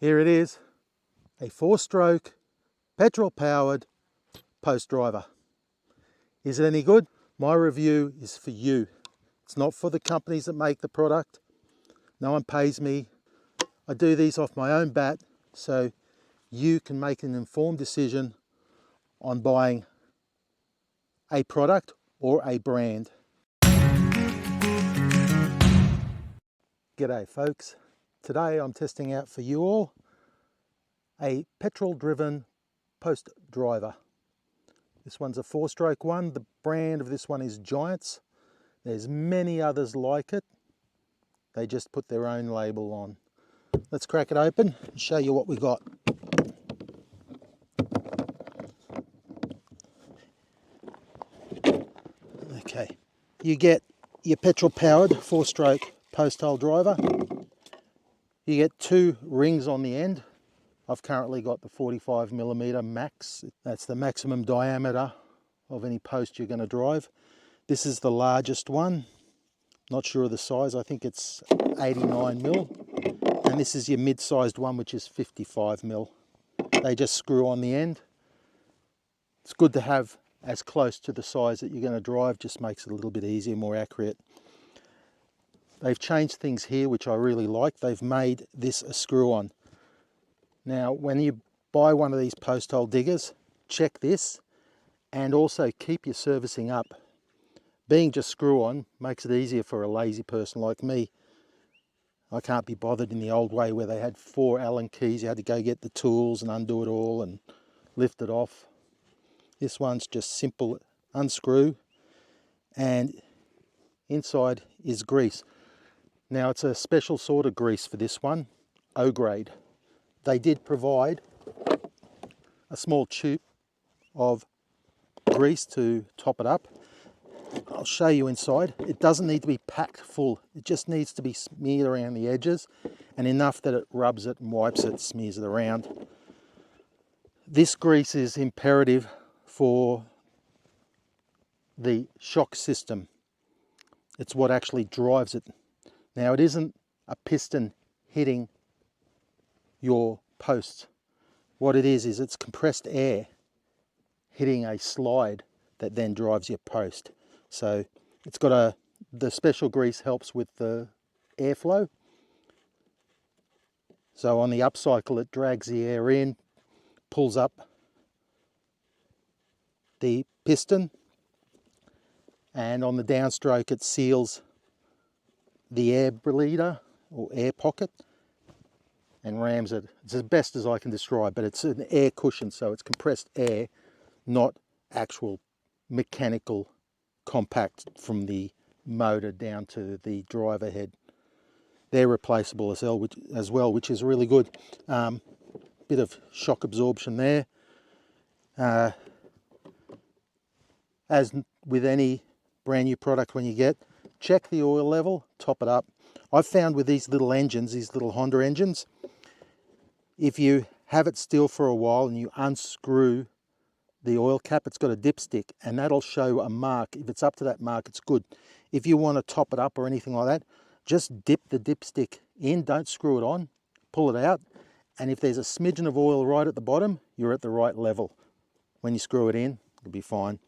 Here it is, a 4-stroke, petrol-powered post driver. Is it any good? My review is for you. It's not for the companies that make the product. No one pays me. I do these off my own bat, so you can make an informed decision on buying a product or a brand. G'day folks. Today I'm testing out for you all a petrol-driven post driver. This one's a 4-stroke one. The brand of this one is Giants. There's many others like it. They just put their own label on. Let's crack it open and show you what we got. Okay, you get your petrol-powered 4-stroke post hole driver. You get 2 rings on the end. I've currently got the 45mm max. That's the maximum diameter of any post you're going to drive. This is the largest one. Not sure of the size. I think it's 89mm. And this is your mid-sized one, which is 55mm. They just screw on the end. It's good to have as close to the size that you're going to drive. Just makes it a little bit easier, more accurate. They've changed things here, which I really like. They've made this a screw-on. Now, when you buy one of these post hole diggers, check this and also keep your servicing up. Being just screw-on makes it easier for a lazy person like me. I can't be bothered in the old way where they had 4 Allen keys. You had to go get the tools and undo it all and lift it off. This one's just simple unscrew, and inside is grease. Now it's a special sort of grease for this one, O grade. They did provide a small tube of grease to top it up. I'll show you inside. It doesn't need to be packed full. It just needs to be smeared around the edges and enough that it rubs it and wipes it, smears it around. This grease is imperative for the shock system. It's what actually drives it. Now, it isn't a piston hitting your post. What it is it's compressed air hitting a slide that then drives your post. So it's got the special grease helps with the airflow. So on the upcycle, it drags the air in, pulls up the piston, and on the downstroke it seals the air bleeder or air pocket and rams it. It's as best as I can describe, but it's an air cushion, so it's compressed air, not actual mechanical compact from the motor down to the driver head. They're replaceable as well, which is really good. Bit of shock absorption there. As with any brand new product, when you get, check the oil level, top it up. I've found with these little engines, these little Honda engines, if you have it still for a while and you unscrew the oil cap, it's got a dipstick and that'll show a mark. If it's up to that mark, it's good. If you want to top it up or anything like that, just dip the dipstick in, don't screw it on, pull it out, and if there's a smidgen of oil right at the bottom, you're at the right level. When you screw it in, it'll be fine.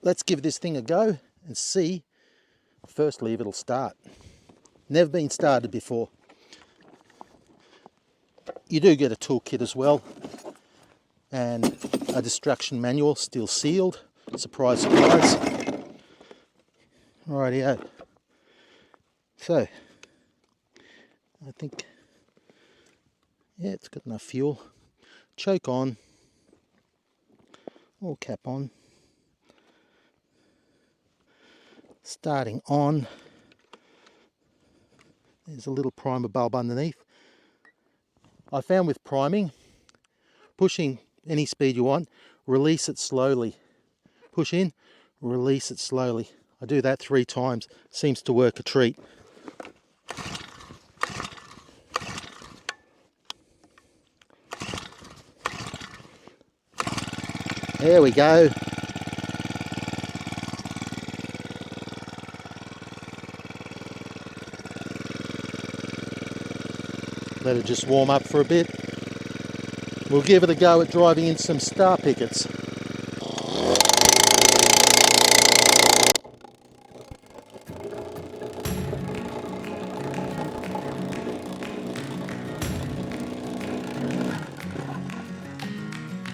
Let's give this thing a go and see, firstly, if it'll start. Never been started before. You do get a toolkit as well, and a destruction manual, still sealed. Surprise, surprise. Rightio. So, I think, yeah, it's got enough fuel. Choke on, all cap on. Starting on, there's a little primer bulb underneath. I found with priming, pushing any speed you want, release it slowly. Push in, release it slowly. I do that 3 times, seems to work a treat. There we go. Let it just warm up for a bit. We'll give it a go at driving in some star pickets.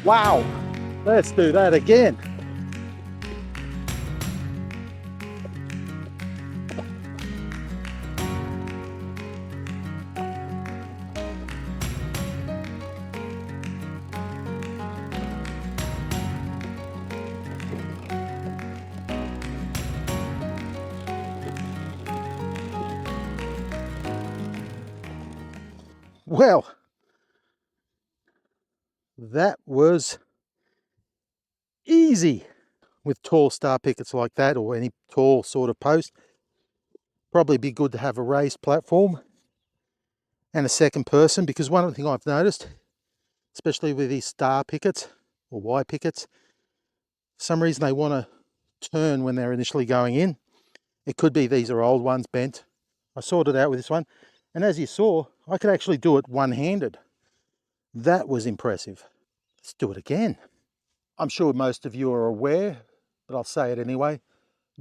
Wow, let's do that again. Well, that was easy. With tall star pickets like that, or any tall sort of post, probably be good to have a raised platform and a second person, because one thing I've noticed, especially with these star pickets or Y pickets, for some reason they want to turn when they're initially going in. It could be these are old ones bent. I sorted out with this one, and as you saw, I could actually do it one-handed. That was impressive. Let's do it again. I'm sure most of you are aware, but I'll say it anyway.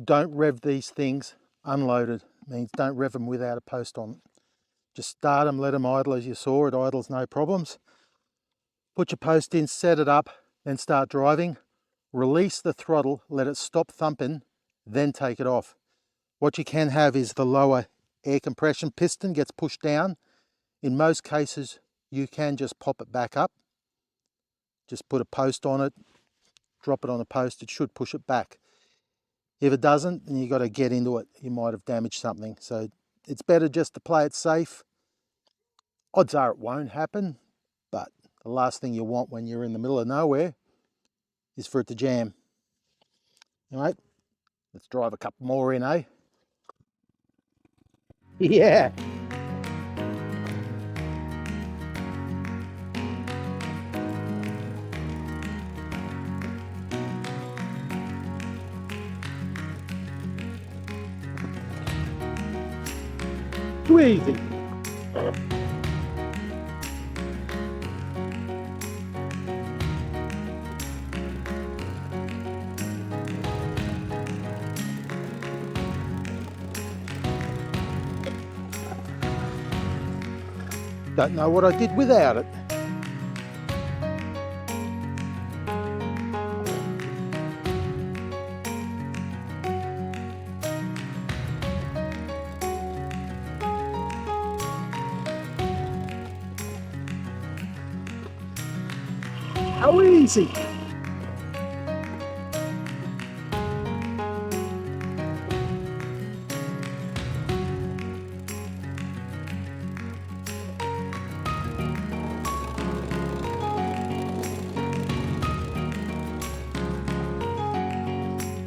Don't rev these things unloaded. It means don't rev them without a post on. Just start them, let them idle as you saw. It idles, no problems. Put your post in, set it up, then start driving. Release the throttle, let it stop thumping, then take it off. What you can have is the lower air compression piston gets pushed down. In most cases, you can just pop it back up. Just put a post on it, drop it on a post, it should push it back. If it doesn't, then you've got to get into it. You might have damaged something. So it's better just to play it safe. Odds are it won't happen, but the last thing you want when you're in the middle of nowhere is for it to jam. All right, let's drive a couple more in, eh? Yeah. Too easy. Don't know what I did without it. How easy.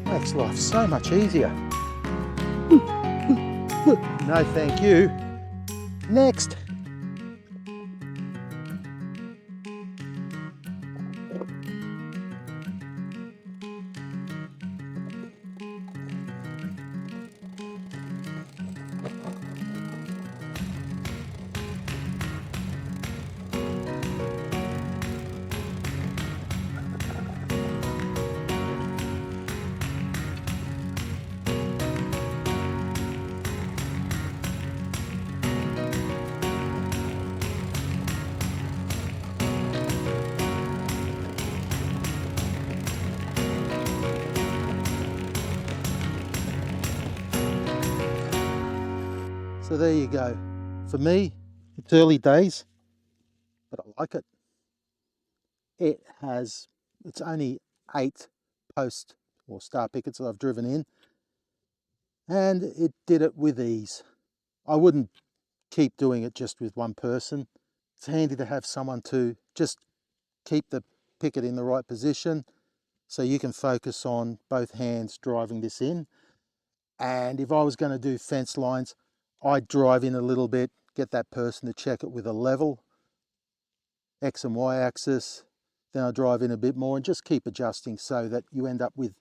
Makes life so much easier. No, thank you. Next. So there you go. For me, it's early days, but I like it. It's only 8 post or star pickets that I've driven in, and it did it with ease. I wouldn't keep doing it just with one person. It's handy to have someone to just keep the picket in the right position so you can focus on both hands driving this in. And if I was going to do fence lines, I'd drive in a little bit, get that person to check it with a level, X and Y axis, then I drive in a bit more and just keep adjusting so that you end up with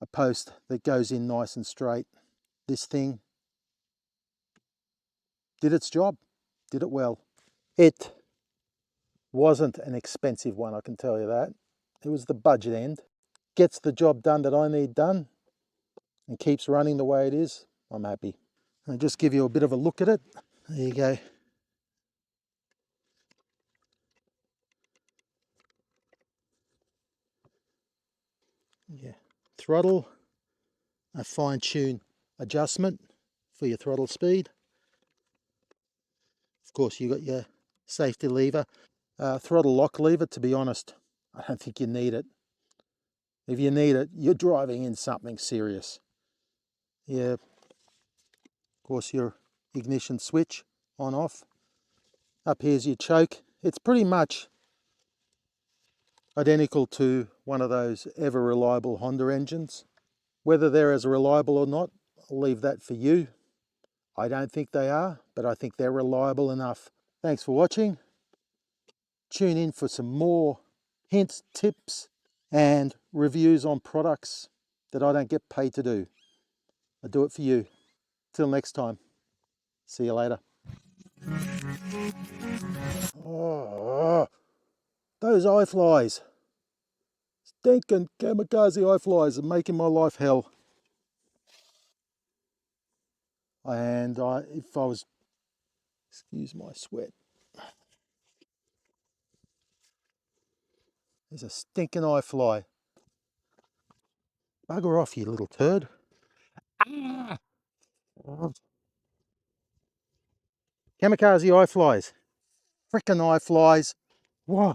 a post that goes in nice and straight. This thing did its job, did it well. It wasn't an expensive one, I can tell you that. It was the budget end. Gets the job done that I need done and keeps running the way it is. I'm happy. I'll just give you a bit of a look at it. There you go. Yeah, throttle, a fine-tune adjustment for your throttle speed. Of course, you got your safety lever. Throttle lock lever, to be honest, I don't think you need it. If you need it, you're driving in something serious. Yeah, of course, your ignition switch on off. Up here's your choke. It's pretty much identical to one of those ever reliable Honda engines. Whether they're as reliable or not, I'll leave that for you. I don't think they are, but I think they're reliable enough. Thanks for watching. Tune in for some more hints, tips, and reviews on products that I don't get paid to do. I do it for you. Till next time. See you later. Oh, those iFlies. Stinking kamikaze iFlies are making my life hell. And if I was, excuse my sweat. There's a stinking iFly. Bugger off, you little turd. Ah! Kamikaze iFlies. Frickin' iFlies. Why?